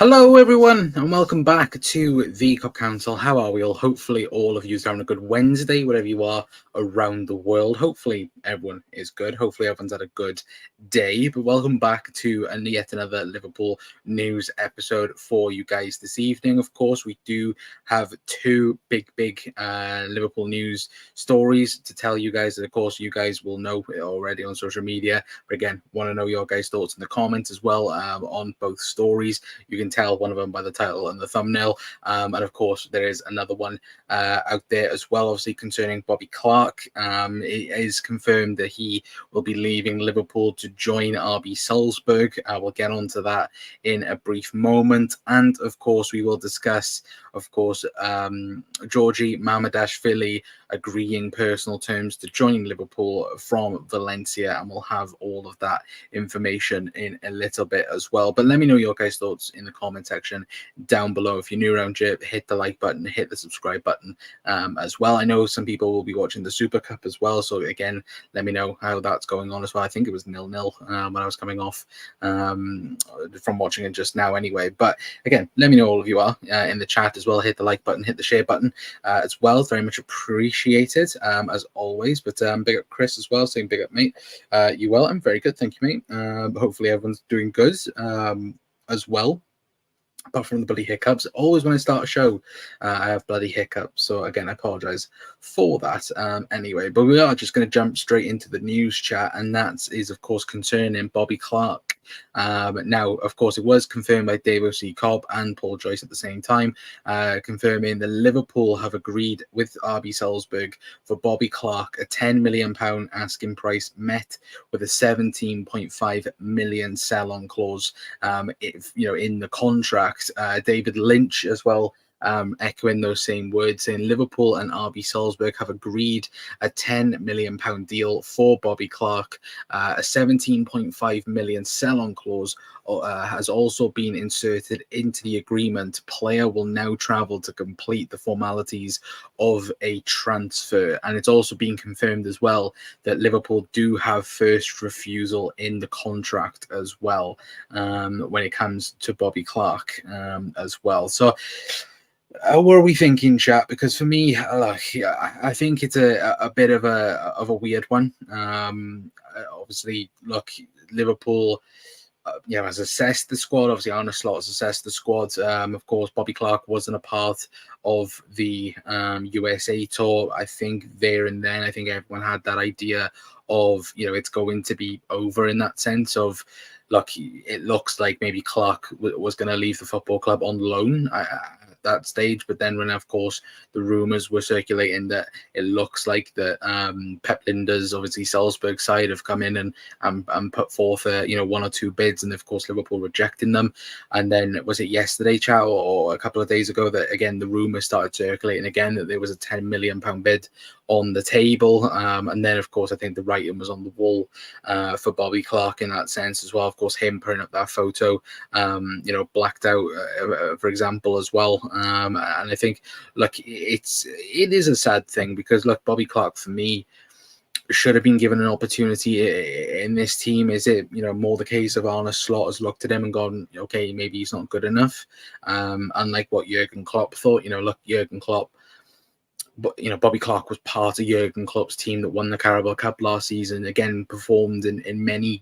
Hello, everyone, and welcome back to the Cup Council. How are we all? Hopefully, all of you are having a good Wednesday, wherever you are around the world. Hopefully, everyone is good. Hopefully, everyone's had a good day. But welcome back to yet another Liverpool news episode for you guys this evening. Of course, we do have two big Liverpool news stories to tell you guys. And of course, you guys will know it already on social media. But again, want to know your guys' thoughts in the comments as well on both stories. You can tell one of them by the title and the thumbnail. And of course, there is another one out there as well, obviously concerning Bobby Clark. It is confirmed that he will be leaving Liverpool to join RB Salzburg. We'll get onto that in a brief moment. And of course, we will discuss, Giorgi Mamardashvili agreeing personal terms to join Liverpool from Valencia. And we'll have all of that information in a little bit as well. But let me know your guys' thoughts in the comment section down below. If you're new around here, hit the like button, hit the subscribe button as well. I know some people will be watching the Super Cup as well, so again, let me know how that's going on as well. I think it was 0-0 when I was coming off from watching it just now anyway. But again, let me know all of you are in the chat as well. Hit the like button, hit the share button as well. Very much appreciated as always. But big up Chris as well, saying big up mate. You well? I'm very good, thank you mate. Hopefully everyone's doing good as well, apart from the bloody hiccups. Always when I start a show, I have bloody hiccups. So again, I apologize for that. Anyway, but we are just going to jump straight into the news chat, and that is, of course, concerning Bobby Clark. Now, of course, it was confirmed by Dave C. Cobb and Paul Joyce at the same time, confirming that Liverpool have agreed with RB Salzburg for Bobby Clark a £10 million asking price, met with a 17.5 million sell-on clause. In the contract, David Lynch as well, echoing those same words, saying Liverpool and RB Salzburg have agreed a £10 million deal for Bobby Clark. A 17.5 million sell-on clause has also been inserted into the agreement. Player will now travel to complete the formalities of a transfer, and it's also been confirmed as well that Liverpool do have first refusal in the contract as well when it comes to Bobby Clark as well. So what are we thinking, chat? Because for me, I think it's a bit of a weird one. Obviously, look, Liverpool has assessed the squad. Obviously, Arne Slot has assessed the squad. Of course, Bobby Clark wasn't a part of the USA tour. I think there and then, I think everyone had that idea of, it's going to be over in that sense of, look, it looks like maybe Clark was going to leave the football club on loan at that stage. But then when, of course, the rumours were circulating that it looks like the Pep Lijnders, obviously Salzburg side, have come in and put forth one or two bids, and of course Liverpool rejecting them. And then was it yesterday, chat, or a couple of days ago, that again the rumours started circulating again that there was a £10 million bid on the table. And then of course I think the writing was on the wall for Bobby Clark in that sense as well. Of course, him putting up that photo blacked out for example as well. And I think, look, it is a sad thing, because look, Bobby Clark for me should have been given an opportunity in this team. Is it more the case of Arne Slot has looked at him and gone, okay, maybe he's not good enough, unlike what Jurgen Klopp thought. Look, Jurgen Klopp, but Bobby Clark was part of Jurgen Klopp's team that won the Carabao Cup last season. Again, performed in many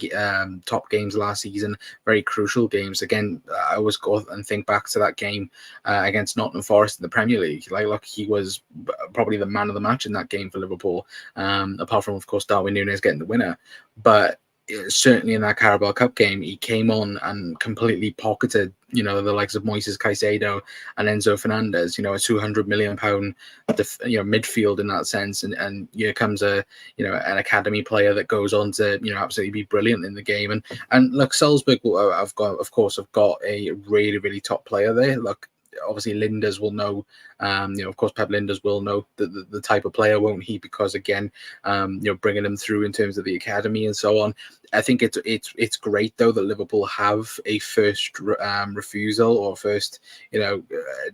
top games last season, very crucial games. Again, I always go and think back to that game against Nottingham Forest in the Premier League. Look, he was probably the man of the match in that game for Liverpool, apart from, of course, Darwin Núñez getting the winner. But certainly in that Carabao Cup game, he came on and completely pocketed, the likes of Moises Caicedo and Enzo Fernandez, a £200 million midfield in that sense. And here comes an academy player that goes on to, absolutely be brilliant in the game. And look, Salzburg have got a really, really top player there. Look, obviously Lijnders will know Of course, Pep Linders will know the type of player, won't he? Because again, bringing him through in terms of the academy and so on. I think it's great though that Liverpool have a first refusal or first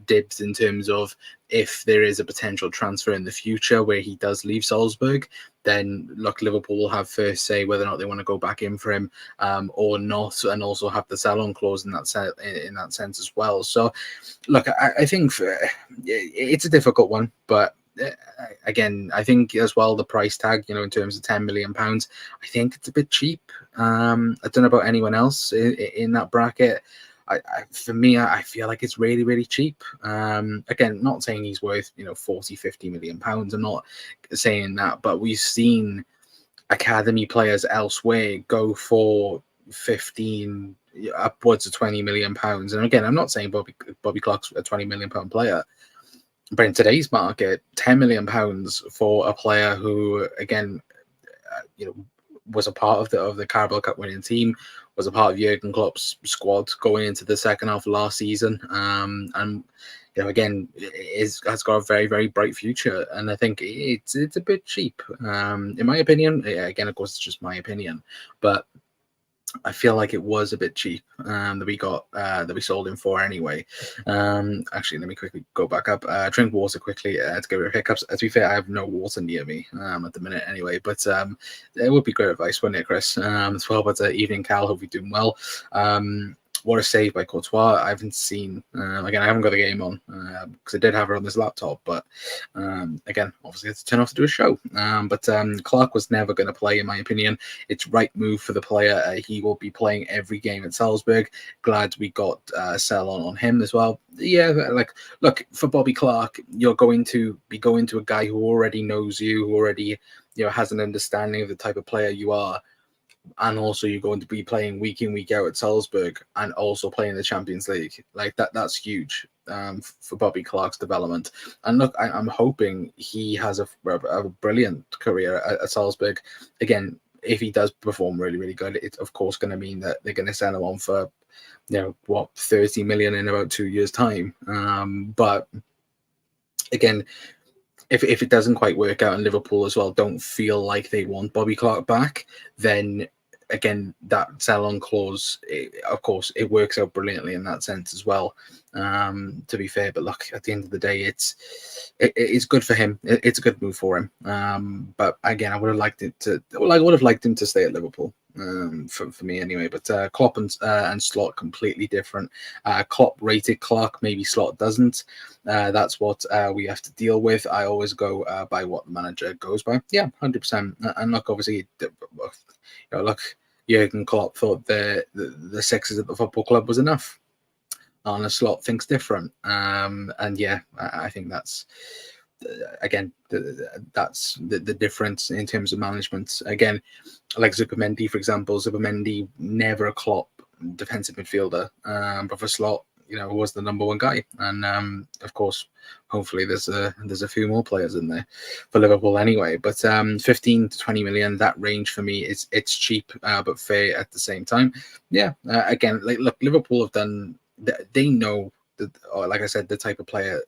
dibs in terms of if there is a potential transfer in the future where he does leave Salzburg, then look, Liverpool will have first say whether or not they want to go back in for him or not, and also have the sell-on clause in that sense as well. So, look, I think it's a difficult one, but again, I think as well the price tag, in terms of £10 million, I think it's a bit cheap. I don't know about anyone else in that bracket. For me, I feel like it's really, really cheap. Again, not saying he's worth 40-50 million pounds. I'm not saying that, but we've seen academy players elsewhere go for 15 upwards of 20 million pounds. And again, I'm not saying Bobby Clark's a 20 million pound player, but in today's market, 10 million pounds for a player who, again, was a part of the Carabao Cup winning team, was a part of Jurgen Klopp's squad going into the second half of last season, and again, has got a very, very bright future. And I think it's a bit cheap, in my opinion. Again, of course, it's just my opinion, but I feel like it was a bit cheap that we sold him for anyway. Actually, let me quickly go back up. Drink water quickly to get rid of hiccups. To be fair, I have no water near me at the minute anyway. But it would be great advice, wouldn't it, Chris? As well. But evening, Cal. Hope you're doing well. What a save by Courtois. I haven't seen, again, I haven't got the game on because I did have it on this laptop, but again, obviously I had to turn off to do a show. But Clark was never going to play, in my opinion. It's right move for the player. He will be playing every game at Salzburg. Glad we got a sell on him as well. Yeah, look, for Bobby Clark, you're going to be going to a guy who already knows you, who already has an understanding of the type of player you are. And also you're going to be playing week in, week out at Salzburg and also playing the Champions League. Like that's huge for Bobby Clark's development. And look, I'm hoping he has a brilliant career at Salzburg. Again, if he does perform really, really good, it's of course going to mean that they're going to sell him on for, 30 million in about 2 years' time. But again, if it doesn't quite work out and Liverpool as well don't feel like they want Bobby Clark back, then again, that sell-on clause, of course, it works out brilliantly in that sense as well, to be fair. But look, at the end of the day, it's good for him. It's a good move for him. But again, I would have liked him to stay at Liverpool. For me anyway, but Klopp and Slot completely different. Klopp rated Clark, maybe Slot doesn't. That's what we have to deal with. I always go by what the manager goes by. Yeah, 100%. And look, obviously, look, Jurgen Klopp thought the sixes at the football club was enough. Arne Slot thinks different. And yeah, I think that's again, that's the difference in terms of management. Again, like Zubimendi, for example, Zubimendi never a Klopp defensive midfielder, but for Slot, was the number one guy. And of course, hopefully there's a few more players in there for Liverpool anyway. But 15 to 20 million, that range for me it's cheap but fair at the same time. Yeah, again, look, Liverpool have done. They know that, like I said, the type of player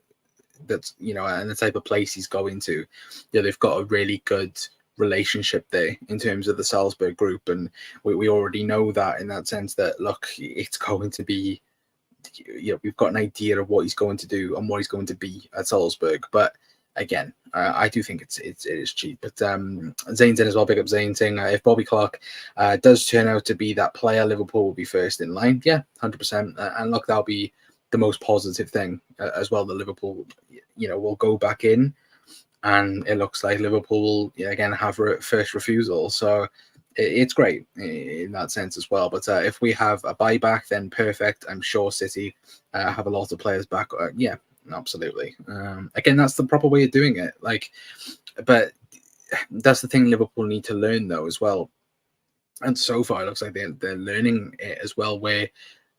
that's and the type of place he's going to. They've got a really good relationship there in terms of the Salzburg group, and we already know that in that sense that look, it's going to be. We've got an idea of what he's going to do and what he's going to be at Salzburg. But again, I do think it is cheap. But Zane's in as well. Big up Zane saying if Bobby Clark does turn out to be that player, Liverpool will be first in line. Yeah, 100%. And look, that'll be the most positive thing as well. That Liverpool, will go back in, and it looks like Liverpool will again have first refusal. So it's great in that sense as well. But if we have a buyback, then perfect. I'm sure City have a lot of players back. Yeah, absolutely. Again, that's the proper way of doing it. But that's the thing Liverpool need to learn though as well. And so far, it looks like they're learning it as well, where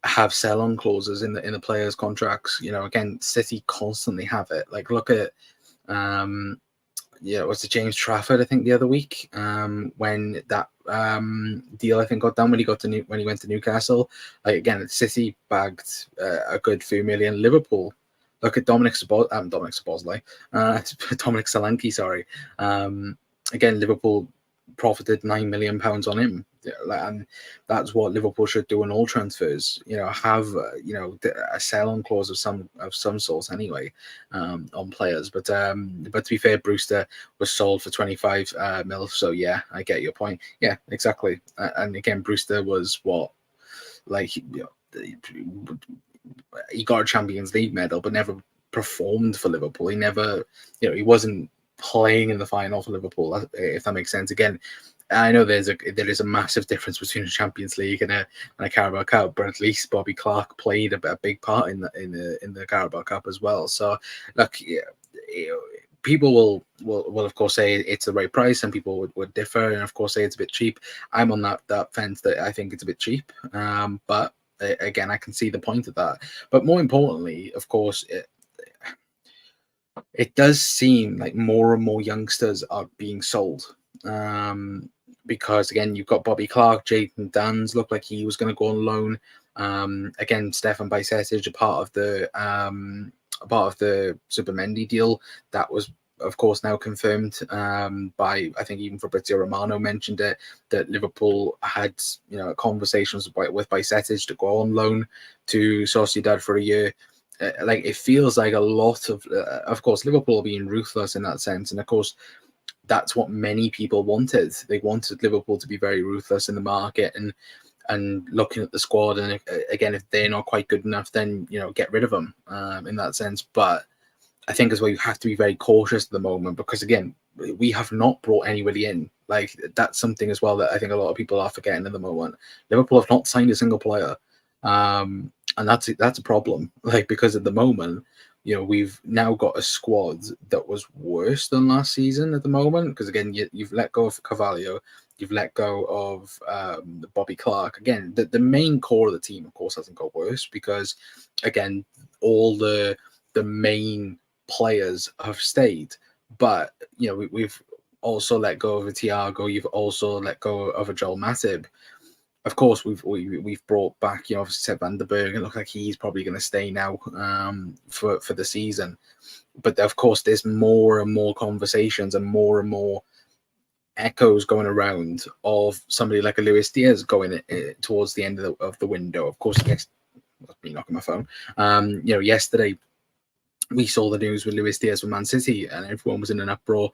have sell-on clauses in the players' contracts. Again, City constantly have it. Like, look at was it James Trafford, I think, the other week, when that deal I think got done when he went to Newcastle. Like, again, City bagged a good few million. Liverpool look at Dominic Szoboszlai, Dominic Solanke, sorry. Again, Liverpool profited £9 million on him, and that's what Liverpool should do in all transfers. Have a sell-on clause of some sort anyway, on players. But to be fair, Brewster was sold for 25 mil. So yeah, I get your point. Yeah, exactly. And again, Brewster was what, like, he got a Champions League medal, but never performed for Liverpool. He never, he wasn't playing in the final for Liverpool, if that makes sense. Again, I know there is a massive difference between a Champions League and a Carabao Cup, but at least Bobby Clark played a big part in the Carabao Cup as well. So look, people will of course say it's the right price, and people would differ, and of course say it's a bit cheap. I'm on that fence that I think it's a bit cheap, but again, I can see the point of that. But more importantly, of course, it does seem like more and more youngsters are being sold. Because again, you've got Bobby Clark, Jayden Danns looked like he was going to go on loan. Again, Stefan Bajcetic, a part of the Zubimendi deal that was, of course, now confirmed by, I think even Fabrizio Romano mentioned it, that Liverpool had conversations with Bajcetic to go on loan to Sociedad for a year. Like, it feels like a lot of course, Liverpool being ruthless in that sense, and of course that's what many people wanted. They wanted Liverpool to be very ruthless in the market and looking at the squad, and again, if they're not quite good enough, then get rid of them in that sense. But I think as well, you have to be very cautious at the moment, because again, we have not brought anybody in. Like, that's something as well that I think a lot of people are forgetting at the moment. Liverpool have not signed a single player, and that's a problem. Like, because at the moment, we've now got a squad that was worse than last season at the moment. Because again, you've let go of Carvalho, you've let go of Bobby Clark. Again, the main core of the team, of course, hasn't got worse, because again, all the main players have stayed, but we've also let go of a Thiago. You've also let go of a Joel Matip. Of course, we've brought back, obviously, Seb van der Berg, and it looks like he's probably going to stay now for the season. But of course, there's more and more conversations and more echoes going around of somebody like a Luis Diaz going towards the end of the window. Of course, yes, must be knocking my phone. Yesterday we saw the news with Luis Diaz with Man City, and everyone was in an uproar,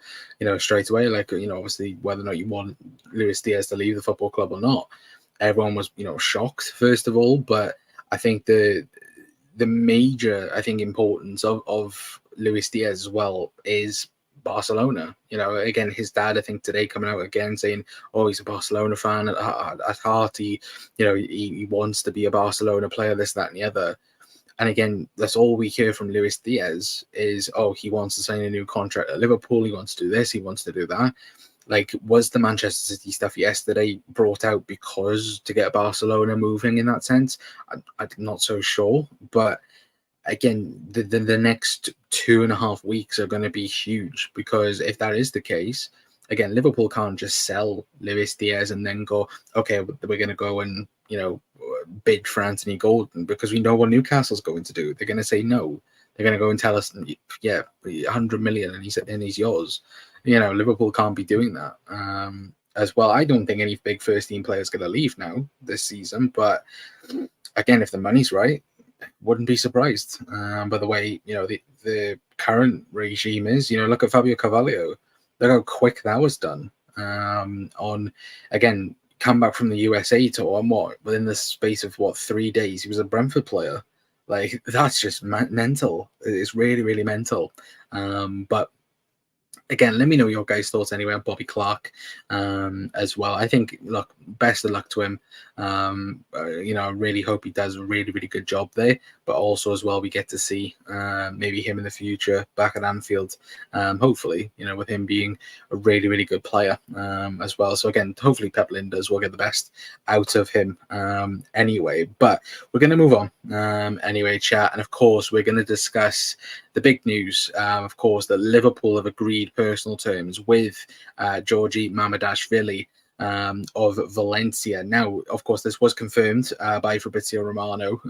straight away. Like, obviously, whether or not you want Luis Diaz to leave the football club or not, everyone was, shocked, first of all. But I think the major, importance of Luis Diaz as well is Barcelona. Again, his dad, I think today, coming out again saying, oh, he's a Barcelona fan at heart. He wants to be a Barcelona player, this, that, and the other. And again, that's all we hear from Luis Diaz is, oh, he wants to sign a new contract at Liverpool. He wants to do this. He wants to do that. Like, was the Manchester City stuff yesterday brought out because to get Barcelona moving in that sense? I'm not so sure. But again, the next 2.5 weeks are going to be huge, because if that is the case, again, Liverpool can't just sell Luis Diaz and then go, okay, we're going to go and, bid for Anthony Gordon, because we know what Newcastle's going to do. They're going to say no. They're going to go and tell us, yeah, 100 million and he's yours. Liverpool can't be doing that as well. I don't think any big first team players going to leave now this season, but again, if the money's right, wouldn't be surprised by the way the current regime is. Look at Fabio Carvalho. Look how quick that was done. On, again, come back from the USA tour, and within the space of 3 days, he was a Brentford player. Like, that's just mental. It's really, really mental. But again, let me know your guys' thoughts anyway on Bobby Clark as well. I think, look, best of luck to him. I really hope he does a really, really good job there. But also as well, we get to see maybe him in the future back at Anfield. Hopefully, with him being a really, really good player as well. So again, hopefully Pep Linders will get the best out of him anyway. But we're going to move on anyway, chat. And of course, we're going to discuss the big news, of course, that Liverpool have agreed personal terms with Giorgi Mamardashvili. of Valencia. Now, of course, this was confirmed by Fabrizio Romano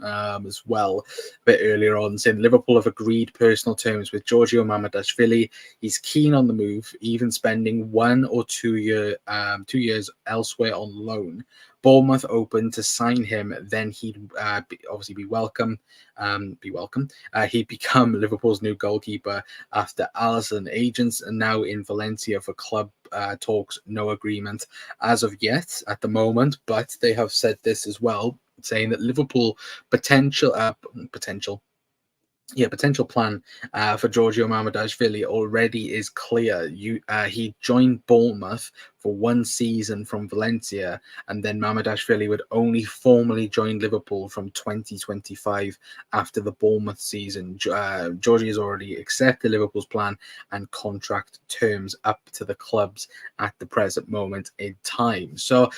as well a bit earlier on, saying Liverpool have agreed personal terms with Giorgi Mamardashvili. He's keen on the move, even spending 1 or 2 years elsewhere on loan. Bournemouth open to sign him, then he'd obviously be welcome. He'd become Liverpool's new goalkeeper after Alisson. Agents are now in Valencia for club talks. No agreement as of yet at the moment, but they have said this as well, saying that Liverpool potential plan for Giorgio Mamardashvili already is clear. He joined Bournemouth for 1 season from Valencia, and then Mamardashvili would only formally join Liverpool from 2025 after the Bournemouth season. Giorgi has already accepted Liverpool's plan and contract terms up to the clubs at the present moment in time. So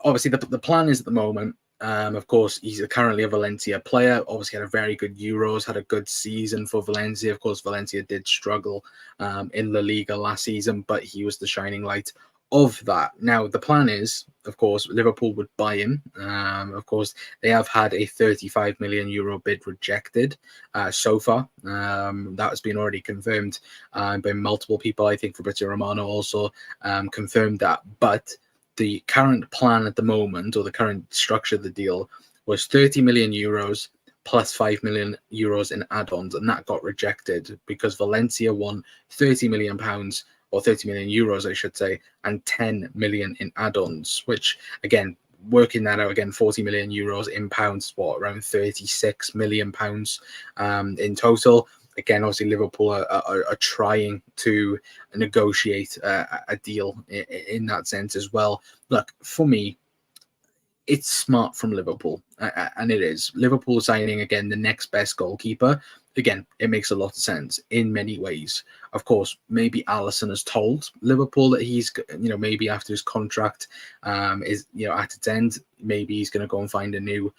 obviously the plan is at the moment. Of course, he's currently a Valencia player. Obviously, had a very good Euros, had a good season for Valencia. Of course, Valencia did struggle in La Liga last season, but he was the shining light of that. Now, the plan is, of course, Liverpool would buy him. Of course, they have had a 35 million euro bid rejected so far. That has been already confirmed by multiple people. I think Fabrizio Romano also confirmed that, but the current plan at the moment, or the current structure of the deal, was 30 million euros plus 5 million euros in add-ons, and that got rejected because Valencia won 30 million pounds, or 30 million euros, I should say, and 10 million in add-ons, which, again, working that out, again, 40 million euros in pounds, around 36 million pounds in total. Again, obviously, Liverpool are trying to negotiate a deal in that sense as well. Look, for me, it's smart from Liverpool, and it is. Liverpool signing, again, the next best goalkeeper. Again, it makes a lot of sense in many ways. Of course, maybe Alisson has told Liverpool that he's, maybe after his contract is, at its end, maybe he's going to go and find a new,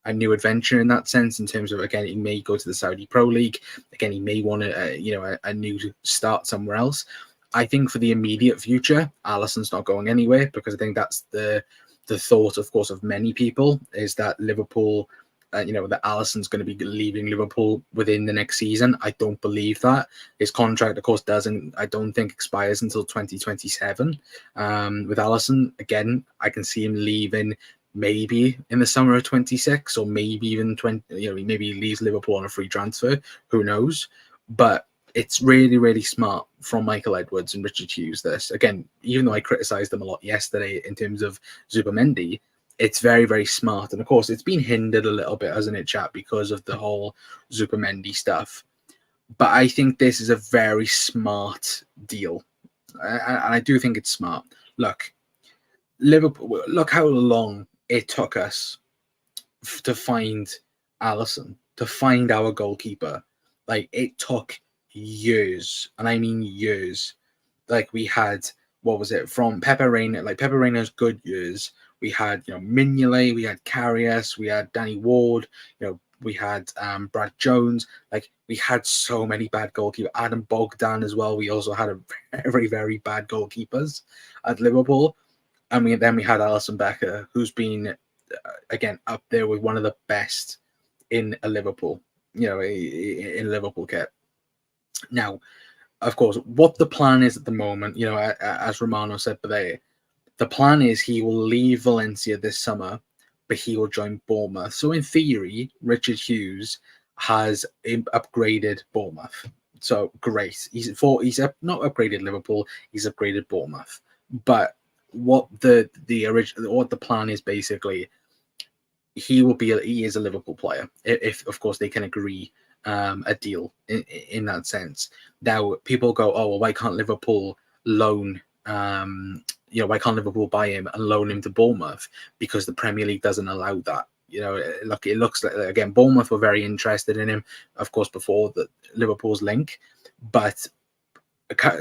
a new adventure in that sense, in terms of, again, he may go to the Saudi Pro League. Again, he may want a new start somewhere else. I think for the immediate future, Alisson's not going anywhere, because I think that's the thought, of course, of many people, is that Liverpool, that Alisson's going to be leaving Liverpool within the next season. I don't believe that. His contract, of course, I don't think expires until 2027. With Alisson, again, I can see him leaving maybe in the summer of 26, or maybe even 20, maybe he leaves Liverpool on a free transfer, who knows. But it's really, really smart from Michael Edwards and Richard Hughes, this. Again, even though I criticised them a lot yesterday in terms of Zubimendi, it's very, very smart. And of course, it's been hindered a little bit, hasn't it, chat, because of the whole Zubimendi stuff. But I think this is a very smart deal. And I do think it's smart. Look, Liverpool, look how long it took us to find Alisson, to find our goalkeeper. Like, it took years, and I mean years. Like, we had, what was it, from Pepe Reina, like Pepe Reina's good years. We had, Mignolet, we had Karius, we had Danny Ward, we had Brad Jones. Like, we had so many bad goalkeepers. Adam Bogdan as well. We also had a very, very bad goalkeepers at Liverpool. And then we had Alisson Becker, who's been, again, up there with one of the best in a Liverpool, in Liverpool kit. Now, of course, what the plan is at the moment, as Romano said today, the plan is he will leave Valencia this summer, but he will join Bournemouth. So in theory, Richard Hughes has upgraded Bournemouth. So great. He's not upgraded Liverpool, he's upgraded Bournemouth. But what the plan is, basically, he is a Liverpool player, if of course they can agree a deal in that sense. Now, people go, oh well, why can't Liverpool loan why can't Liverpool buy him and loan him to Bournemouth? Because the Premier League doesn't allow that. Look, it looks like, again, Bournemouth were very interested in him, of course, before the Liverpool's link, but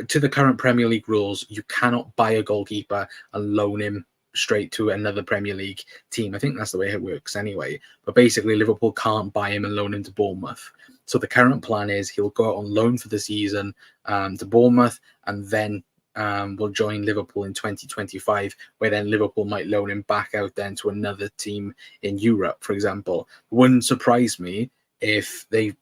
to the current Premier League rules, you cannot buy a goalkeeper and loan him straight to another Premier League team. I think that's the way it works anyway. But basically, Liverpool can't buy him and loan him to Bournemouth. So the current plan is he'll go out on loan for the season to Bournemouth, and then will join Liverpool in 2025, where then Liverpool might loan him back out then to another team in Europe, for example. Wouldn't surprise me if they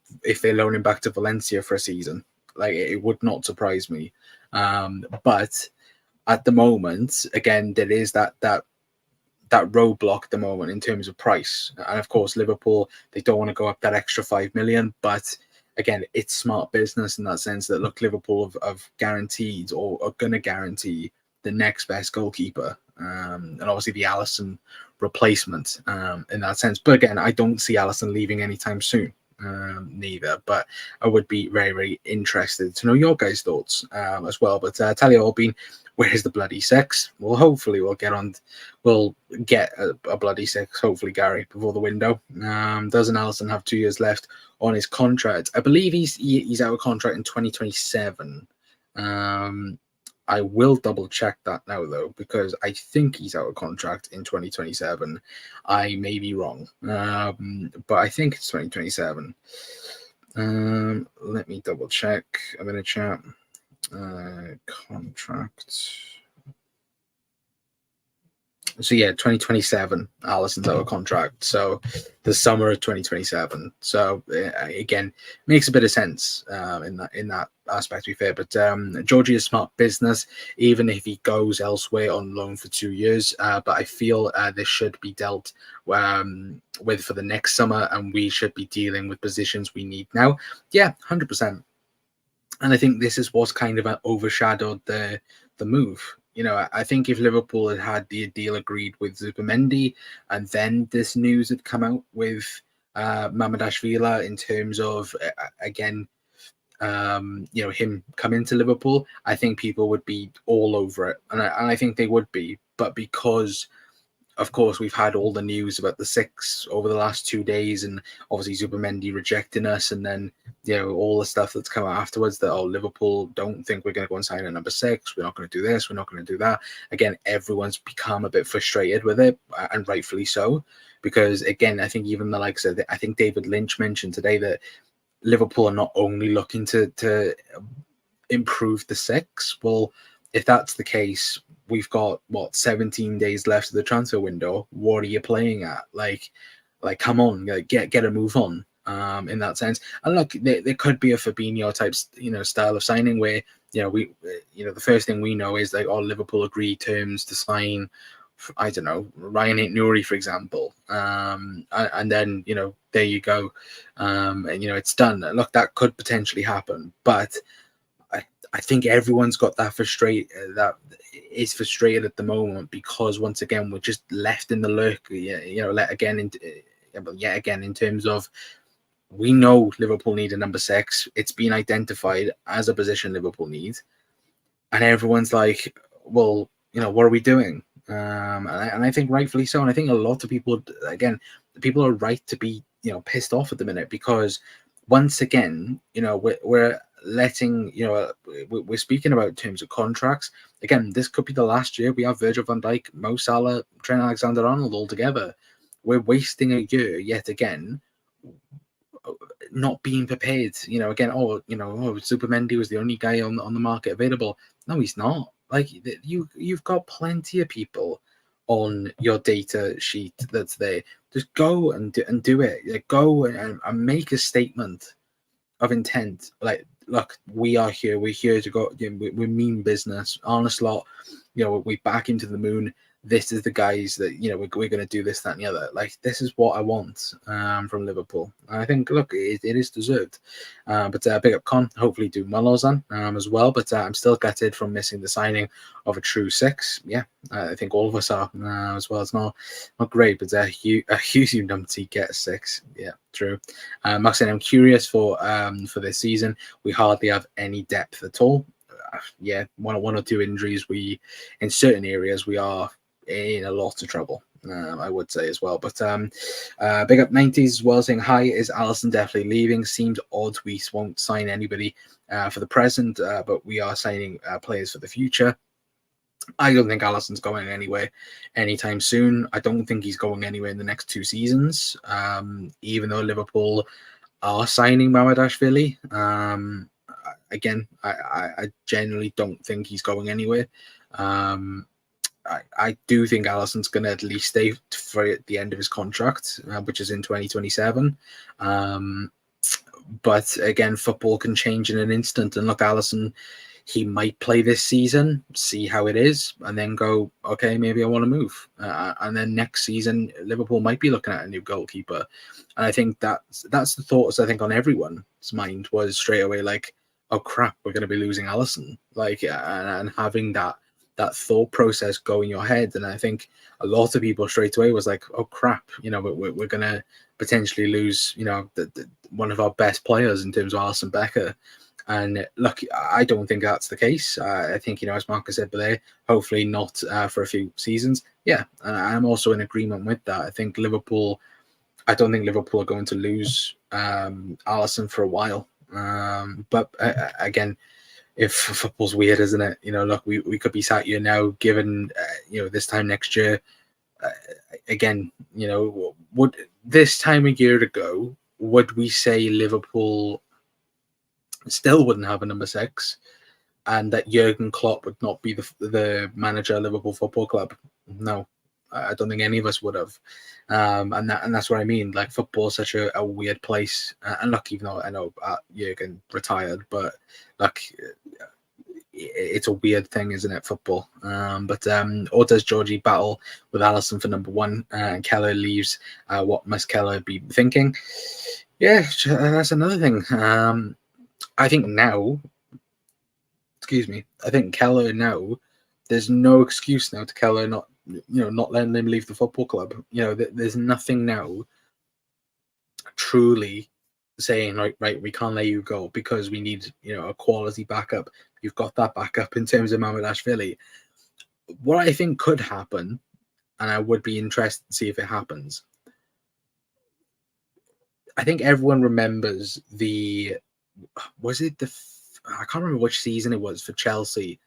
loan him back to Valencia for a season. Like, it would not surprise me. But at the moment, again, there is that roadblock at the moment in terms of price. And of course, Liverpool, they don't want to go up that extra 5 million, but again, it's smart business in that sense that, look, Liverpool have guaranteed or are going to guarantee the next best goalkeeper, and obviously the Alisson replacement in that sense. But again, I don't see Alisson leaving anytime soon. Neither, but I would be very, very interested to know your guys' thoughts as well. But tell you all, been, where's the bloody six? Well, hopefully we'll get a bloody six, hopefully, Gary, before the window. Doesn't Alisson have 2 years left on his contract? I believe he's out of contract in 2027. I will double check that now, though, because I think he's out of contract in 2027. I may be wrong, but I think it's 2027. Let me double check. I'm going to chat. Contract. So yeah, 2027. Alisson's out of contract, so the summer of 2027. So again, makes a bit of sense in that aspect, to be fair. But Giorgi is smart business, even if he goes elsewhere on loan for 2 years. But I feel this should be dealt with for the next summer, and we should be dealing with positions we need now. Yeah, 100%. And I think this is what's kind of overshadowed the move. You know, I think if Liverpool had the deal agreed with Zubimendi, and then this news had come out with Mamardashvili in terms of, again, him coming to Liverpool, I think people would be all over it. And I think they would be. But because, of course, we've had all the news about the six over the last 2 days, and obviously Zubimendi rejecting us, and then all the stuff that's come out afterwards that, Liverpool don't think we're going to go and sign a number 6. We're not going to do this. We're not going to do that. Again, everyone's become a bit frustrated with it, and rightfully so, because again, I think even the likes of, I think David Lynch mentioned today that Liverpool are not only looking to improve the 6. Well, if that's the case, we've got 17 days left of the transfer window. What are you playing at? Like come on, get a move on. In that sense, and look, there could be a Fabinho type, style of signing where we, the first thing we know is like, Liverpool agree terms to sign, I don't know, Ryan Aït-Nouri, for example, and then there you go, and it's done. Look, that could potentially happen, but I think everyone's got that is frustrated at the moment, because once again we're just left in the lurk. Yet again in terms of, we know Liverpool need a number 6. It's been identified as a position Liverpool needs, and everyone's like, well, what are we doing? And I think rightfully so. And I think a lot of people, again, people are right to be pissed off at the minute, because once again, we're letting, we're speaking about terms of contracts. Again, this could be the last year we have Virgil van Dijk, Mo Salah, Trent Alexander-Arnold all together. We're wasting a year yet again, not being prepared. Again, Zubimendi was the only guy on the market available. No, he's not. Like, you've got plenty of people on your data sheet that's there. Just go and do it. Go and make a statement of intent. Like, look, we are here. We're here to go. We mean business. Arne Slot, we back into the moon. This is the guys that we're going to do this, that, and the other. Like, this is what I want from Liverpool. I think, look, it is deserved. But big up Con. Hopefully do well, Ozan, as well. But I'm still gutted from missing the signing of a true 6. Yeah, I think all of us are as well. It's not great, but Hugh Numpty get a 6. Yeah, true. Max saying, I'm curious for this season. We hardly have any depth at all. Yeah, one or two injuries. In certain areas we are in a lot of trouble, I would say as well. But big up 90s as well, saying, hi, is Alisson definitely leaving? Seems odd we won't sign anybody for the present, but we are signing players for the future. I don't think Alisson's going anywhere anytime soon. I don't think he's going anywhere in the next 2 seasons, even though Liverpool are signing Mamardashvili. again, I generally don't think he's going anywhere. I do think Alisson's going to at least stay for the end of his contract, which is in 2027. But again, football can change in an instant. And look, Alisson, he might play this season, see how it is, and then go, okay, maybe I want to move. And then next season, Liverpool might be looking at a new goalkeeper. And I think that's the thoughts, I think, on everyone's mind was straight away like, oh crap, we're going to be losing Alisson. Like, and having that thought process go in your head. And I think a lot of people straight away was like, oh crap, we're going to potentially lose, one of our best players in terms of Alisson Becker. And look, I don't think that's the case. I think, as Marcus said there, hopefully not for a few seasons. Yeah, and I'm also in agreement with that. I don't think Liverpool are going to lose Alisson for a while. But again, if football's weird, isn't it? Look, we could be sat here now, given, this time next year. Again, would this time a year ago, would we say Liverpool still wouldn't have a number 6 and that Jurgen Klopp would not be the manager of Liverpool Football Club? No, I don't think any of us would have. And that's what I mean. Like, football is such a weird place. And look, even though I know Jurgen retired, but look, it's a weird thing, isn't it, football? Or does Giorgi battle with Alisson for number 1 and Keller leaves? What must Keller be thinking? Yeah, that's another thing. I think Keller now, there's no excuse now to Keller not letting him leave the football club. There's nothing now truly saying, right, we can't let you go because we need, a quality backup. You've got that backup in terms of Mamardashvili. What I think could happen, and I would be interested to see if it happens, I think everyone remembers I can't remember which season it was for Chelsea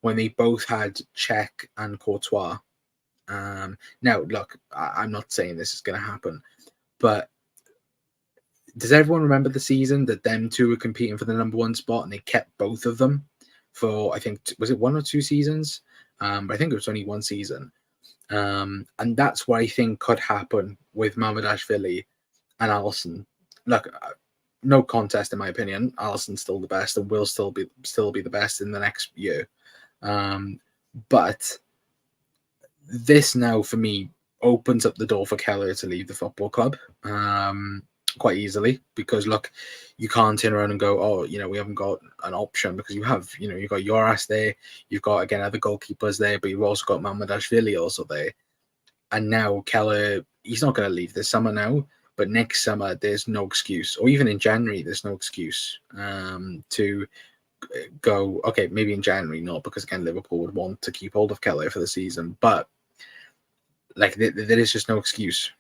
when they both had Cech and Courtois. Now, look, I'm not saying this is going to happen, but does everyone remember the season that them two were competing for the number 1 spot and they kept both of them for, I think, was it 1 or 2 seasons? But I think it was only 1 season. And that's what I think could happen with Mamardashvili and Alisson. Look, no contest in my opinion. Alisson's still the best and will still be the best in the next year. But this now for me opens up the door for Keller to leave the football club quite easily, because look, you can't turn around and go, oh, we haven't got an option, because you have, you've got Joras there, you've got again other goalkeepers there, but you've also got Mamardashvili also there. And now Keller, he's not going to leave this summer now, but next summer there's no excuse, or even in January there's no excuse to go, okay, maybe in January not, because again Liverpool would want to keep hold of Keller for the season, but like there is just no excuse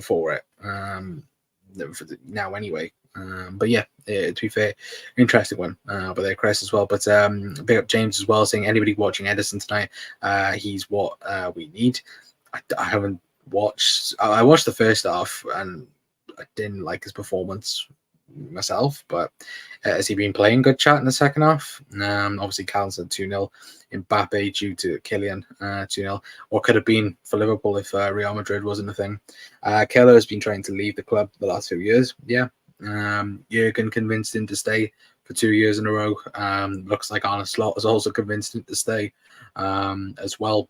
for it now anyway. But yeah, to be fair, interesting one but there, Chris, as well. But big up James as well, saying anybody watching Edison tonight, he's what we need. I haven't watched. I watched the first half and I didn't like his performance myself, but has he been playing good chat in the second half? Obviously Cal's said 2-0, Mbappe due to Kylian 2-0. What could have been for Liverpool if Real Madrid wasn't a thing? Keller has been trying to leave the club the last few years. Yeah, Jurgen convinced him to stay for 2 years in a row. Looks like Arne Slot has also convinced him to stay as well.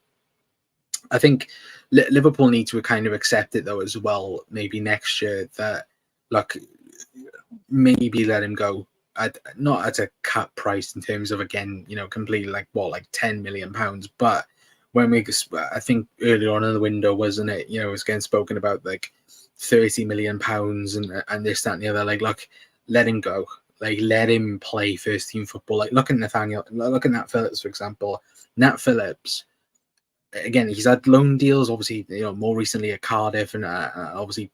I think Liverpool need to kind of accept it though as well, maybe next year, that look, maybe let him go not at a cut price in terms of, again, completely like 10 million pounds, but when I think earlier on in the window, wasn't it, it was getting spoken about like 30 million pounds and this, that and the other. Like, look, let him go, like let him play first team football. Like look at Nat Phillips, for example. Nat Phillips, again, he's had loan deals, obviously, more recently at Cardiff and obviously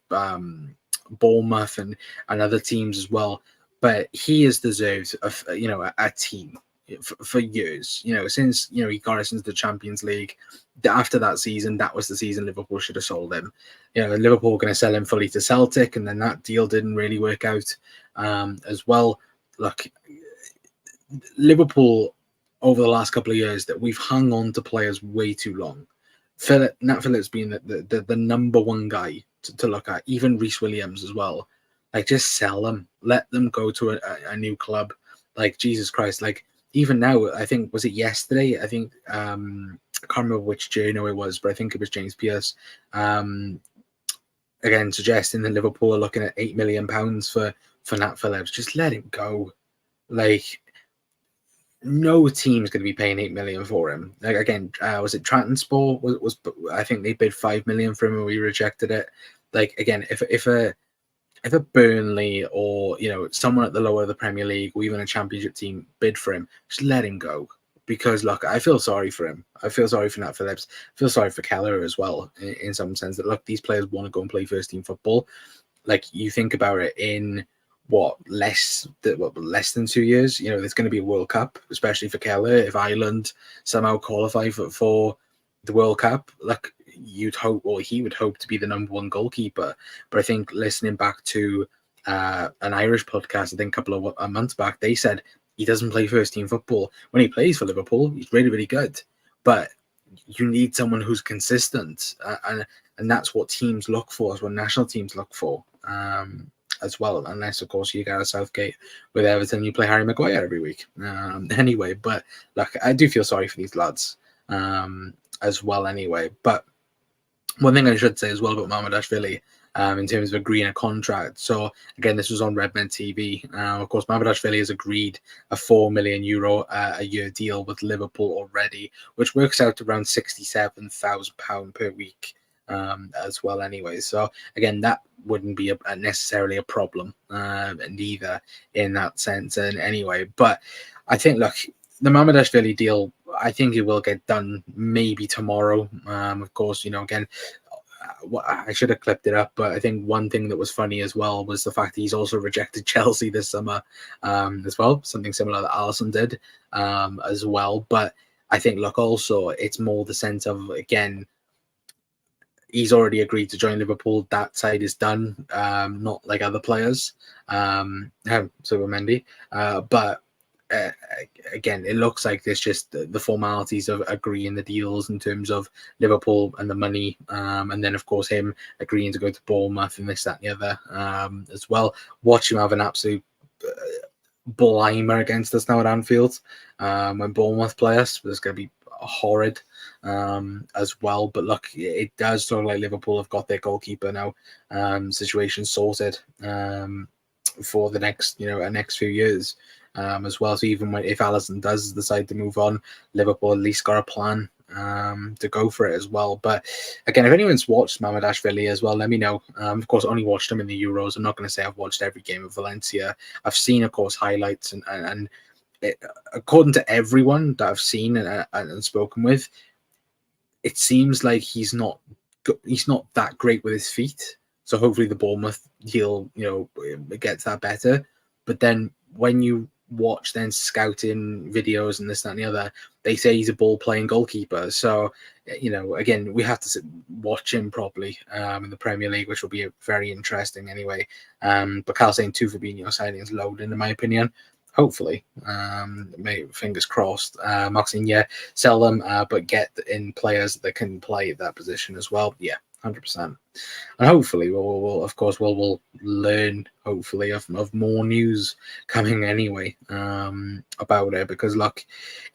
Bournemouth and other teams as well. But he has deserved a team for years. Since he got us into the Champions League. After that season, that was the season Liverpool should have sold him. Liverpool were going to sell him fully to Celtic, and then that deal didn't really work out as well. Look, Liverpool over the last couple of years that we've hung on to players way too long. Nat Phillips being the number one guy to look at, even Reece Williams as well. Like, just sell them, let them go to a new club. Like, Jesus Christ, like, even now, I think, was it yesterday? I think, I can't remember which journal it was, but I think it was James Pearce, again, suggesting that Liverpool are looking at £8 million for Nat Phillips. Just let him go. Like, no team's going to be paying $8 million for him. Like, again, was it Transport? Was I think they bid $5 million for him and we rejected it. Like, again, if a Burnley or someone at the lower of the Premier League or even a Championship team bid for him, just let him go. Because look, I feel sorry for him. I feel sorry for Nat Phillips. I feel sorry for Keller as well, in some sense. That look, these players want to go and play first team football. Like, you think about it, in less than 2 years, there's going to be a World Cup, especially for Keller. If Ireland somehow qualify for the World Cup, like, you'd hope, or he would hope, to be the number one goalkeeper. But I think listening back to an Irish podcast, I think a couple of months back, they said he doesn't play first team football. When he plays for Liverpool, he's really, really good. But you need someone who's consistent, and that's what teams look for, is what national teams look for, as well. Unless, of course, you go to Southgate with Everton, you play Harry Maguire every week. Anyway, but look, I do feel sorry for these lads as well. Anyway, but one thing I should say as well about Mamardashvili, in terms of agreeing a contract. So again, this was on Redmen TV. Of course, Mamardashvili has agreed a €4 million a year deal with Liverpool already, which works out to around £67,000 per week, as well. Anyway, so again, that wouldn't be necessarily a problem, neither, in that sense. And anyway, but I think, look, the Mamardashvili deal, I think it will get done maybe tomorrow. Of course, again, I should have clipped it up, but I think one thing that was funny as well was the fact that he's also rejected Chelsea this summer, as well. Something similar that Alisson did, as well. But I think, look, also, it's more the sense of, again, he's already agreed to join Liverpool. That side is done. Not like other players, so Mendy, but again, it looks like there's just the formalities of agreeing the deals in terms of Liverpool and the money, and then, of course, him agreeing to go to Bournemouth and this, that, and the other, as well. Watch him have an absolute blimer against us now at Anfield, when Bournemouth play us. There's going to be horrid, as well. But look, it does look like Liverpool have got their goalkeeper now, situation sorted, for the next few years, as well. So even if Alisson does decide to move on, Liverpool at least got a plan, to go for it as well. But again, if anyone's watched Mamardashvili as well, let me know. Of course, only watched him in the Euros. I'm not going to say I've watched every game of Valencia. I've seen, of course, highlights, and it, according to everyone that I've seen and spoken with, it seems like he's not that great with his feet. So hopefully the Bournemouth deal, gets that better. But then when you watch then scouting videos and this, that, and the other, they say he's a ball-playing goalkeeper. So, again, we have to watch him properly, in the Premier League, which will be very interesting anyway. But Carl saying 2 Fabinho signings loading, in my opinion. Hopefully, fingers crossed. Maxine, yeah, sell them, but get in players that can play that position as well. Yeah, 100%. And hopefully, we'll learn, hopefully, of more news coming anyway, about it, because look,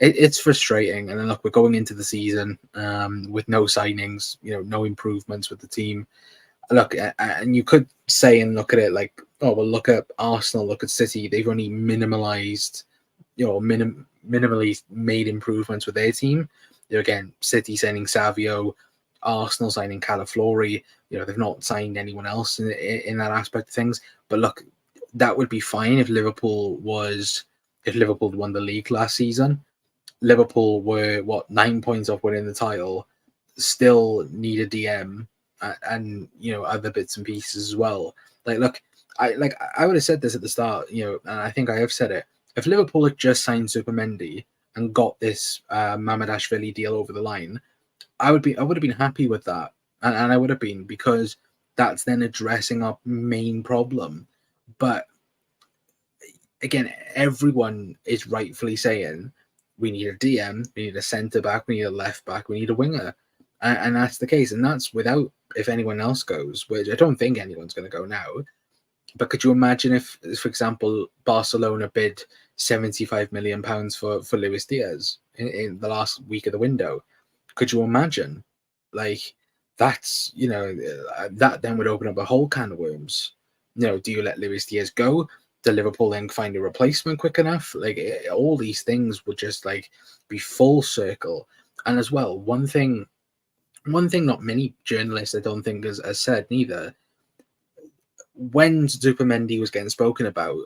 it's frustrating. And then look, we're going into the season, with no signings, no improvements with the team. Look, and you could say and look at it like, oh, well, look at Arsenal, look at City. They've only minimally made improvements with their team. Again, City signing Savio, Arsenal signing Calaflori. They've not signed anyone else in that aspect of things. But look, that would be fine if Liverpool won the league last season. Liverpool were 9 points off winning the title, still need a DM, and other bits and pieces as well. Like, look, I would have said this at the start, and I think I have said it. If Liverpool had just signed Supermendy and got this Mamardashvili deal over the line, I would have been happy with that, and I would have been, because that's then addressing our main problem. But again, everyone is rightfully saying we need a DM, we need a centre back, we need a left back, we need a winger, and that's the case, and that's without if anyone else goes, which I don't think anyone's going to go now. But could you imagine if, for example, Barcelona bid £75 million for Luis Diaz in the last week of the window? Could you imagine? Like, that's, that then would open up a whole can of worms. Do you let Luis Diaz go? Do Liverpool then find a replacement quick enough? Like, all these things would just like be full circle. And as well, one thing not many journalists I don't think has said neither. When Zupimendi was getting spoken about,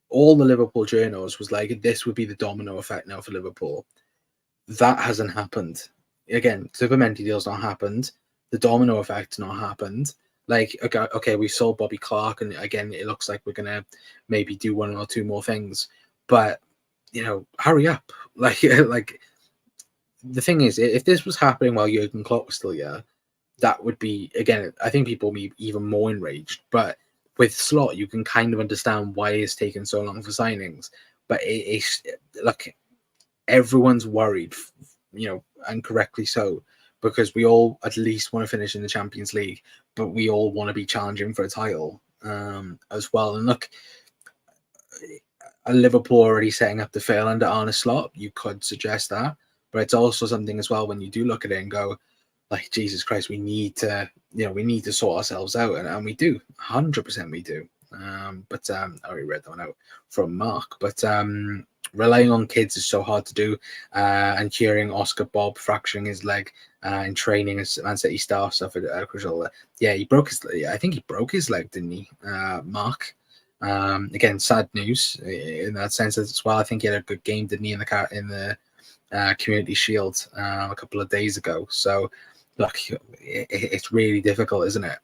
all the Liverpool journals was like, this would be the domino effect now for Liverpool. That hasn't happened. Again, Zupimendi deal's not happened. The domino effect's not happened. Like, okay, we sold Bobby Clark, and again, it looks like we're gonna maybe do one or two more things. But hurry up. Like the thing is, if this was happening while Jurgen Klopp was still here, that would be, again, I think people would be even more enraged. But with Slot, you can kind of understand why it's taken so long for signings. But it's like everyone's worried, and correctly so, because we all at least want to finish in the Champions League, but we all want to be challenging for a title as well. And look, Liverpool already setting up to fail under Arne Slot. You could suggest that, but it's also something as well when you do look at it and go, like, Jesus Christ, we need to sort ourselves out, and we do, 100% we do. But I already read that one out from Mark. But relying on kids is so hard to do, and hearing Oscar Bob fracturing his leg in training as Man City staff suffered a crucial. Yeah, I think he broke his leg, didn't he, Mark? Again, sad news in that sense as well. I think he had a good game, didn't he, in the Community Shield a couple of days ago. So look, it's really difficult, isn't it?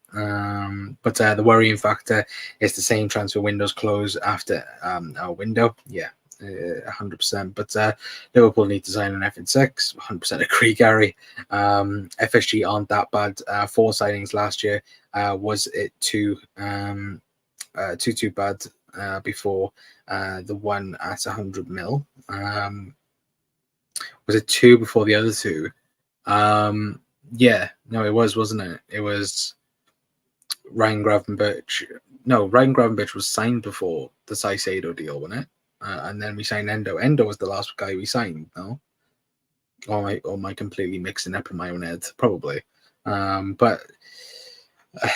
But the worrying factor is the same transfer windows close after our window. Yeah, 100%. But Liverpool need to sign an F6. 100% agree, Gary. FSG aren't that bad. 4 signings last year. Was it too bad before the one at 100 mil? Was it 2 before the other 2? Yeah, no, it was, wasn't it? It was Ryan Gravenberch. No, Ryan Gravenberch was signed before the Caicedo deal, wasn't it? And then we signed Endo. Endo was the last guy we signed, no? Or am I completely mixing up in my own head? Probably. But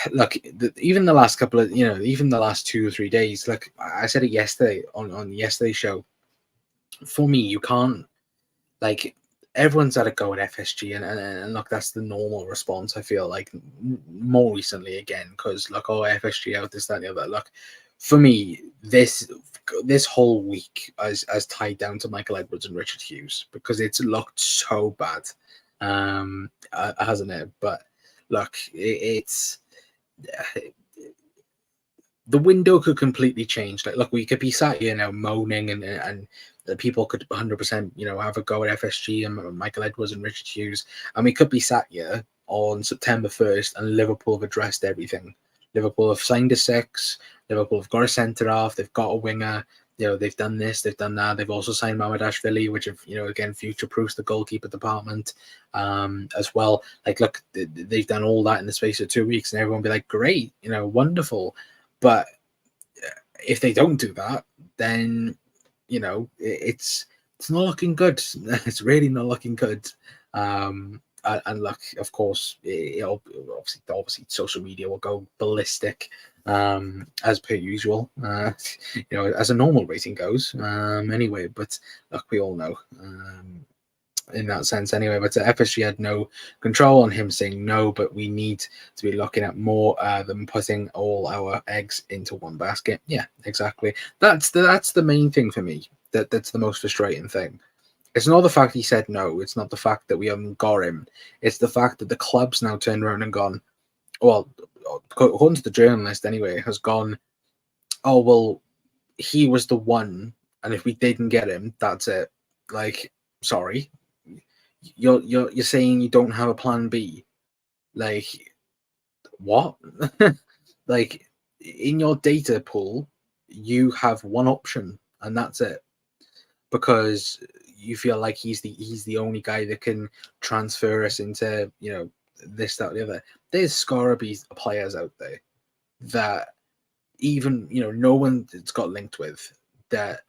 look, even the last couple of, even the last 2 or 3 days, like I said it yesterday on yesterday's show, for me, you can't, like, everyone's had a go at FSG, and look, that's the normal response, I feel like, more recently again, because look, FSG out, this, that, and the other. Look, for me, this whole week has tied down to Michael Edwards and Richard Hughes, because it's looked so bad, hasn't it? But look, it's the window could completely change. Like, look, we could be sat here now moaning, and people could 100%, have a go at FSG and Michael Edwards and Richard Hughes, and we could be sat here on September 1st, and Liverpool have addressed everything. Liverpool have signed a 6. Liverpool have got a centre half. They've got a winger. They've done this. They've done that. They've also signed Mamardashvili, which have, again, future-proofs the goalkeeper department as well. Like, look, they've done all that in the space of 2 weeks, and everyone will be like, great, wonderful. But if they don't do that, then it's not looking good. It's really not looking good. And look, of course, obviously, social media will go ballistic as per usual. As a normal rating goes. Anyway, but look, we all know. In that sense anyway, but FSG had no control on him saying no, but we need to be looking at more than putting all our eggs into one basket. Yeah, exactly. That's the main thing for me. That's the most frustrating thing. It's not the fact he said no. It's not the fact that we haven't got him. It's the fact that the club's now turned around and gone, well, according to the journalist anyway, has gone, oh, well, he was the one, and if we didn't get him, that's it. Like, sorry. You're saying you don't have a plan B? Like, what? Like, in your data pool, you have one option, and that's it, because you feel like he's the only guy that can transfer us into, this, that, the other. There's gotta be players out there that even, no one's got linked with, that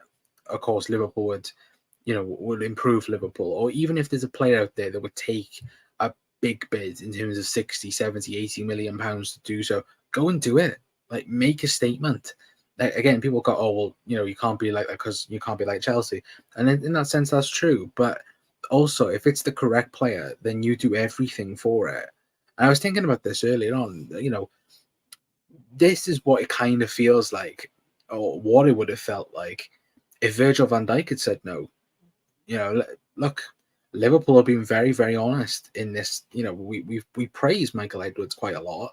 of course Liverpool would improve Liverpool, or even if there's a player out there that would take a big bid in terms of 60, 70, 80 million pounds to do so, go and do it. Like, make a statement. Like, again, people go, oh well, you can't be like that because you can't be like Chelsea, and in that sense that's true, but also if it's the correct player, then you do everything for it. And I was thinking about this earlier on, this is what it kind of feels like, or what it would have felt like if Virgil van Dijk had said no. Look, Liverpool have been very, very honest in this. We praise Michael Edwards quite a lot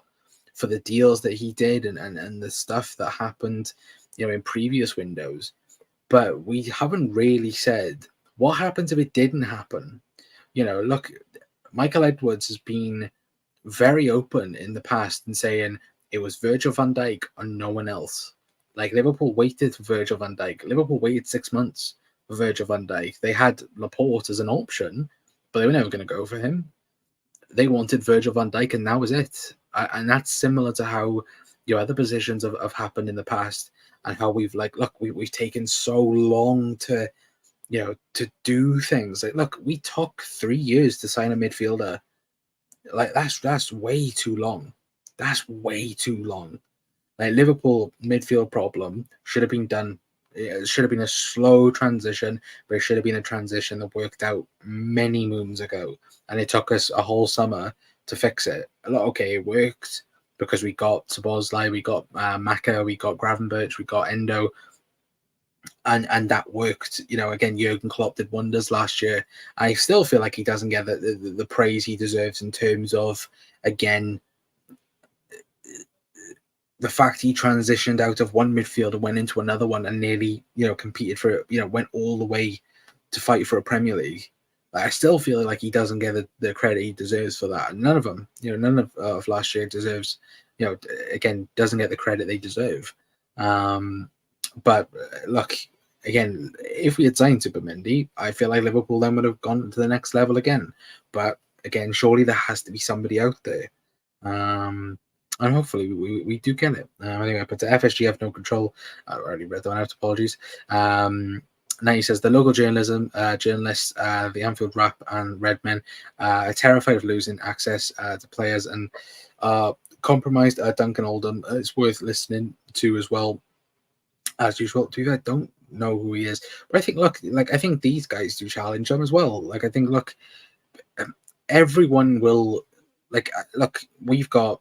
for the deals that he did and the stuff that happened, in previous windows. But we haven't really said what happens if it didn't happen. Look, Michael Edwards has been very open in the past and saying it was Virgil van Dijk and no one else. Like, Liverpool waited for Virgil van Dijk. Liverpool waited 6 months for Virgil van Dijk. They had Laporte as an option, but they were never going to go for him. They wanted Virgil van Dijk, and that was it. And that's similar to how other positions have happened in the past, and how we've we've taken so long to to do things. Like, look, we took 3 years to sign a midfielder. Like, that's way too long. That's way too long. Like, Liverpool midfield problem should have been done. It should have been a slow transition, but it should have been a transition that worked out many moons ago. And it took us a whole summer to fix it. Okay, it worked because we got Szoboszlai, we got Maka, we got Gravenberch, we got Endo, and that worked. Again, Jurgen Klopp did wonders last year. I still feel like he doesn't get the praise he deserves in terms of, again, the fact he transitioned out of one midfield and went into another one and nearly, competed for it, went all the way to fight for a Premier League. I still feel like he doesn't get the credit he deserves for that. And none of them, none of last year deserves, again, doesn't get the credit they deserve. But look, again, if we had signed Supermendy, I feel like Liverpool then would have gone to the next level again. But again, surely there has to be somebody out there. And hopefully we do get it. Anyway, but the FSG have no control. I already read that one out. Apologies. Now he says the local journalists, the Anfield Wrap and Redmen are terrified of losing access to players and compromised Duncan Oldham. It's worth listening to as well. As usual, I don't know who he is, but I think, look, I think these guys do challenge him as well. I think, look, everyone will. Look, we've got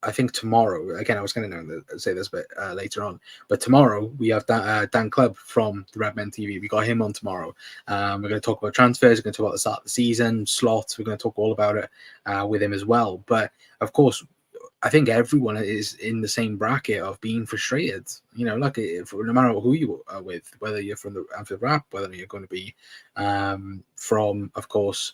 I think tomorrow, again, I was going to say this a bit later on, but tomorrow we have Dan Clubb from the Redmen TV. We got him on tomorrow. We're going to talk about transfers. We're going to talk about the start of the season, slots. We're going to talk all about it with him as well. But of course, I think everyone is in the same bracket of being frustrated. Look, no matter who you are with, whether you're from the Anfield Wrap, whether you're going to be from, of course,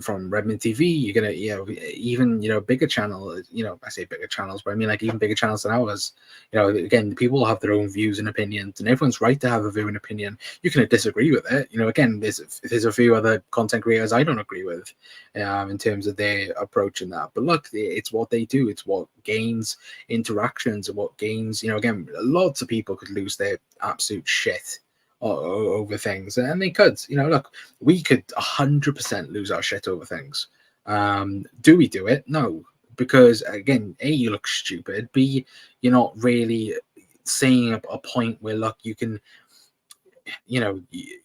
from Redmen TV, you're gonna, even bigger channel. I say bigger channels, but I mean even bigger channels than ours. Again, people have their own views and opinions, and everyone's right to have a view and opinion. You can disagree with it. Again, there's a few other content creators I don't agree with, in terms of their approach in that. But look, it's what they do. It's what gains interactions, and what gains. Again, lots of people could lose their absolute shit over things, and they could. Look, we could 100% lose our shit over things. Do we do it? No, because again, A, you look stupid. B, you're not really saying a point where, look, you can,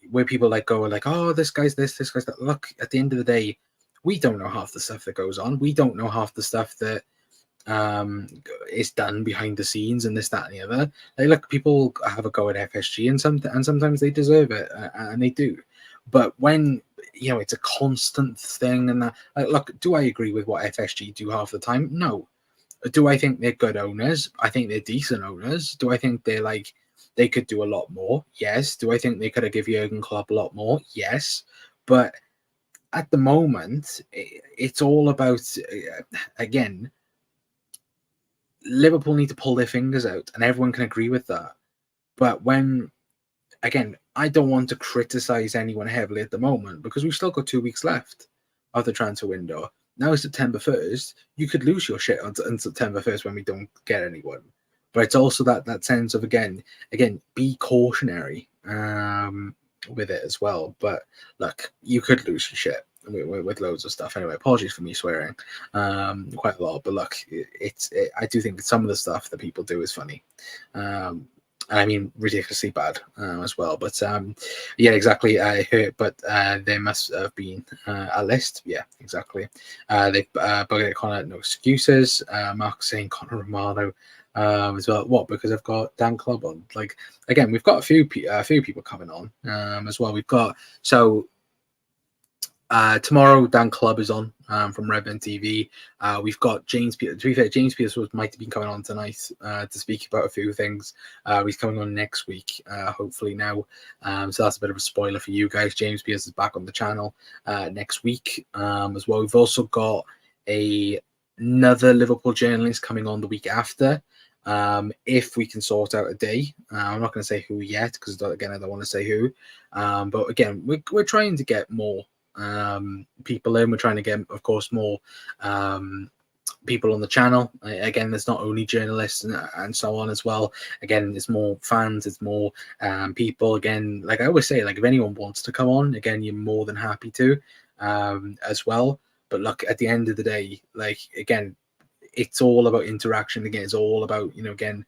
where people go oh, this guy's this guy's that. Look, at the end of the day, we don't know half the stuff that goes on. We don't know half the stuff that is done behind the scenes, and this, that, and the other. Look, people have a go at FSG, and sometimes they deserve it, and they do. But when it's a constant thing, and that, look, do I agree with what FSG do half the time? No. Do I think they're good owners? I think they're decent owners. Do I think they're they could do a lot more? Yes. Do I think they could have given Jurgen Klopp a lot more? Yes. But at the moment, it's all about, again, Liverpool need to pull their fingers out, and everyone can agree with that. But again, I don't want to criticize anyone heavily at the moment because we've still got 2 weeks left of the transfer window. Now it's September 1st. You could lose your shit on September 1st when we don't get anyone. But it's also that sense of, again, be cautionary with it as well. But look, you could lose your shit with loads of stuff. Anyway, apologies for me swearing quite a lot. But look, I do think that some of the stuff that people do is funny. I mean, ridiculously bad as well. But yeah, exactly. I heard, but there must have been a list. Yeah, exactly. They bugged Connor, no excuses. Mark saying Connor Romano as well. What? Because I've got Dan Club on. Like, again, we've got a few people coming on as well. We've got tomorrow, Dan Club is on from Redmond TV. We've got James Peters. To be fair, James Peters might have been coming on tonight to speak about a few things. He's coming on next week, hopefully now. So that's a bit of a spoiler for you guys. James Peters is back on the channel next week as well. We've also got another Liverpool journalist coming on the week after. If we can sort out a day. I'm not going to say who yet because, again, I don't want to say who. But again, we're trying to get more people in. We're trying to get, of course, more people on the channel. Again, there's not only journalists and so on as well. Again, it's more fans, it's more people. Again, like I always say, like if anyone wants to come on, again, you're more than happy to as well. But look, at the end of the day, like, again, it's all about interaction. Again, it's all about, again,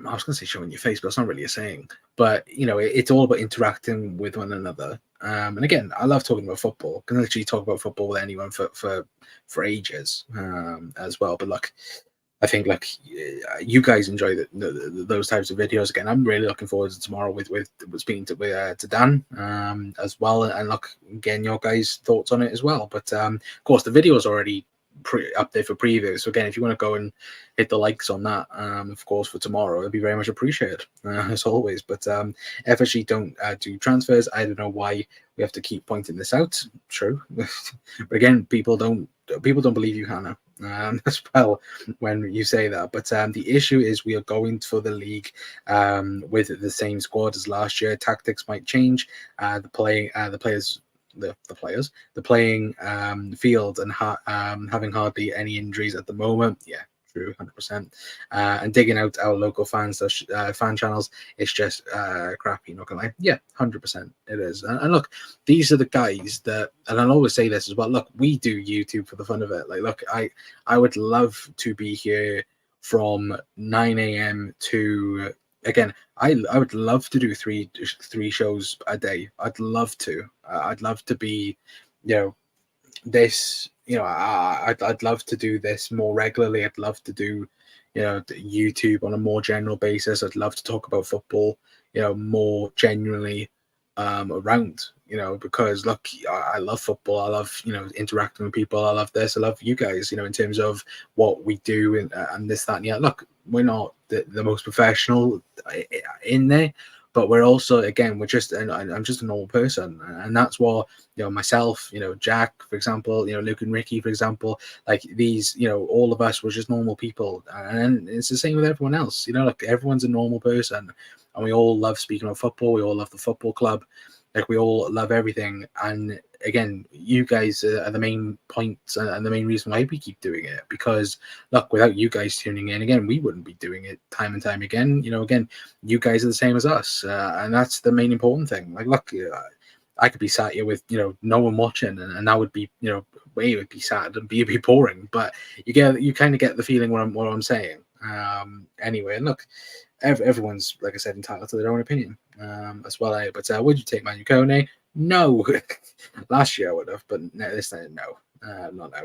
I was going to say showing your face, but it's not really a saying. But, it's all about interacting with one another. And again, I love talking about football. I can literally talk about football with anyone for ages as well. But look, I think you guys enjoy those types of videos. Again, I'm really looking forward to tomorrow with speaking to Dan as well. And look, again, your guys' thoughts on it as well. But of course, the video is already up there for preview. So again, if you want to go and hit the likes on that, of course, for tomorrow, it'd be very much appreciated as always. But FSG don't do transfers. I don't know why we have to keep pointing this out. True, but again, people don't believe you, Hannah. As well when you say that. But the issue is we are going for the league with the same squad as last year. Tactics might change. The playing field and having hardly any injuries at the moment. Yeah, true, 100%. And digging out our local fan channels, it's just crappy, not gonna lie. Yeah, 100% it is. And look, these are the guys that, and I'll always say this as well, look, we do YouTube for the fun of it. Like, look, I would love to be here from 9 a.m. to, again, I would love to do three shows a day. I'd love to be, this, I'd love to do this more regularly. I'd love to do, YouTube on a more general basis. I'd love to talk about football, more genuinely around, because look, I love football. I love, interacting with people. I love this. I love you guys, in terms of what we do and this, that, and yeah. Look, we're not the most professional in there, but we're also, again, I'm just a normal person, and that's what, myself, Jack, for example, Luke and Ricky, for example, like these, all of us were just normal people, and it's the same with everyone else. Like everyone's a normal person, and we all love speaking about football. We all love the football club. Like we all love everything. And again, you guys are the main points and the main reason why we keep doing it. Because look, without you guys tuning in, again, we wouldn't be doing it time and time again. Again, you guys are the same as us, and that's the main important thing. Like, look, I could be sat here with no one watching, and that would be it would be sad and be boring. But you kind of get the feeling what I'm saying. Anyway, and look, everyone's, like I said, entitled to their own opinion as well. But would you take Manu Kone? No. Last year I would have, but no, this time no, not now.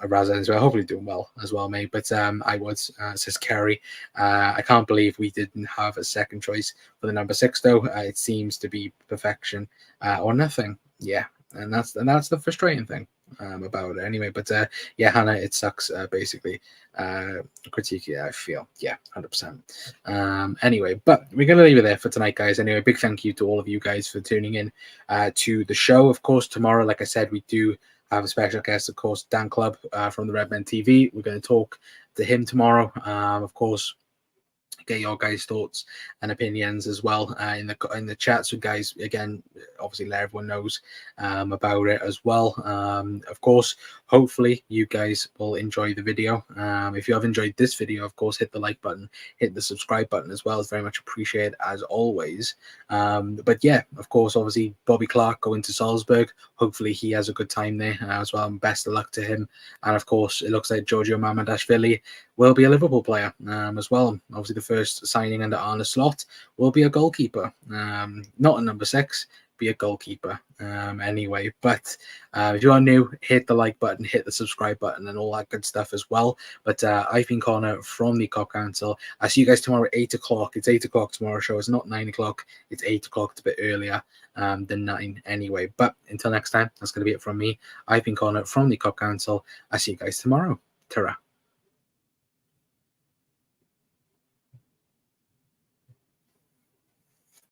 Raza as well, hopefully doing well as well, mate. But I would, says Kerry. I can't believe we didn't have a second choice for the number 6 though. It seems to be perfection or nothing. Yeah, and that's the frustrating thing about it anyway. But yeah, Hannah, it sucks basically. Critique, yeah, I feel, yeah, 100%. Anyway, but we're gonna leave it there for tonight, guys. Anyway, big thank you to all of you guys for tuning in to the show. Of course, tomorrow, like I said, we do I have a special guest, of course, Dan Clubb from the Redmen TV. We're going to talk to him tomorrow. Of course, get your guys' thoughts and opinions as well in the chat. So guys, again, obviously let everyone knows about it as well. Of course, hopefully you guys will enjoy the video. If you have enjoyed this video, of course, hit the like button, hit the subscribe button as well. It's very much appreciated as always. But yeah, of course, obviously Bobby Clark going to Salzburg. Hopefully he has a good time there as well, and best of luck to him. And of course, it looks like Giorgi Mamardashvili will be a Liverpool player as well. Obviously, the first signing under Arne Slot will be a goalkeeper, not a number 6, be a goalkeeper anyway. But if you are new, hit the like button, hit the subscribe button, and all that good stuff as well. But I've been Connor from the Cop Council. I'll see you guys tomorrow at 8 o'clock. It's 8 o'clock tomorrow show. It's not 9 o'clock. It's 8 o'clock. It's a bit earlier than 9 anyway. But until next time, that's going to be it from me. I've been Connor from the Cop Council. I'll see you guys tomorrow. Ta-ra.